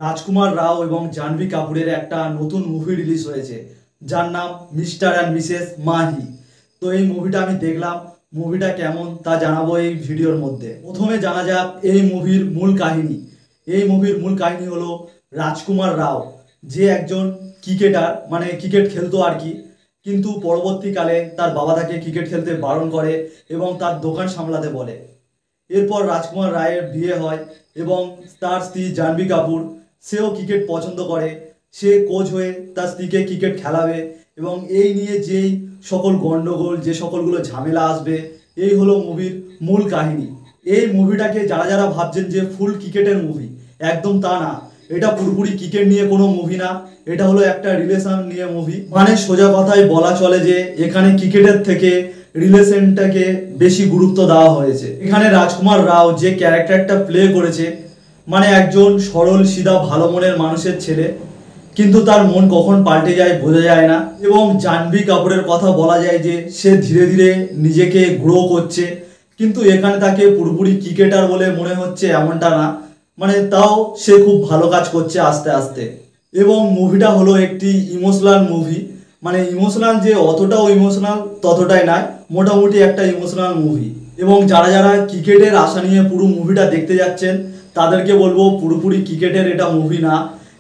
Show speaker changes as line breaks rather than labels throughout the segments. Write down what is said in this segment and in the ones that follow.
রাজকুমার রাও এবং জাহ্নবী কাপুরের একটা নতুন মুভি রিলিজ হয়েছে যার নাম মিস্টার অ্যান্ড মিসেস মাহি। তো এই মুভিটা আমি দেখলাম, মুভিটা কেমন তা জানাবো এই ভিডিওর মধ্যে। প্রথমে জানা যাক এই মুভির মূল কাহিনী। এই মুভির মূল কাহিনী হলো রাজকুমার রাও যে একজন ক্রিকেটার, মানে ক্রিকেট খেলতো আর কি, কিন্তু পরবর্তীকালে তার বাবা তাকে ক্রিকেট খেলতে বারণ করে এবং তার দোকান সামলাতে বলে। এরপর রাজকুমার রায়ের বিয়ে হয় এবং তার স্ত্রী জাহ্নবী কাপুর, সেও ক্রিকেট পছন্দ করে। সে কোচ হয়ে তার স্ত্রীকে ক্রিকেট খেলাবে এবং এই নিয়ে যেই সকল গণ্ডগোল, যে সকলগুলো ঝামেলা আসবে, এই হলো মুভির মূল কাহিনী। এই মুভিটাকে যারা যারা ভাবছেন যে ফুল ক্রিকেটের মুভি, একদম তা না। এটা পুরোপুরি ক্রিকেট নিয়ে কোনো মুভি না, এটা হলো একটা রিলেশন নিয়ে মুভি। মানে সোজা কথায় বলা চলে যে এখানে ক্রিকেটের থেকে রিলেশনটাকে বেশি গুরুত্ব দেওয়া হয়েছে। এখানে রাজকুমার রাও যে ক্যারেক্টারটা প্লে করেছে, মানে একজন সরল সিধা ভালো মনের মানুষের ছেলে, কিন্তু তার মন কখন পাল্টে যায় বোঝা যায় না। এবং জাহ্নবী কাপুরের কথা বলা যায় যে সে ধীরে ধীরে নিজেকে গ্রো করছে, কিন্তু এখানে তাকে পুরোপুরি ক্রিকেটার বলে মনে হচ্ছে এমনটা না, মানে তাও সে খুব ভালো কাজ করছে আস্তে আস্তে। এবং মুভিটা হলো একটি ইমোশনাল মুভি, মানে ইমোশনাল যে অতটাও ইমোশনাল ততটাই নয়, মোটামুটি একটা ইমোশনাল মুভি। এবং যারা যারা ক্রিকেটের আশা নিয়ে পুরো মুভিটা দেখতে যাচ্ছেন তাদেরকে বলবো পুরোপুরি ক্রিকেটের এটা মুভি না,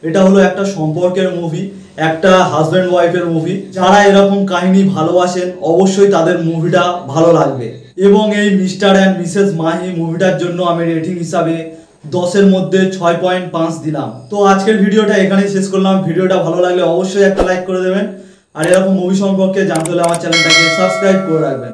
এটা হলো একটা সম্পর্কের মুভি, একটা হাজব্যান্ড ওয়াইফের মুভি। যারা এরকম কাহিনী ভালোবাসেন অবশ্যই তাদের মুভিটা ভালো লাগবে। এবং এই মিস্টার অ্যান্ড মিসেস মাহি মুভিটার জন্য আমি রেটিং হিসাবে 10-এর মধ্যে 6.5 দিলাম। তো আজকের ভিডিওটা এখানেই শেষ করলাম। ভিডিওটা ভালো লাগলে অবশ্যই একটা লাইক করে দেবেন, আর এরকম মুভি সম্পর্কে জানতে হলে আমার চ্যানেলটাকে সাবস্ক্রাইব করে রাখবেন।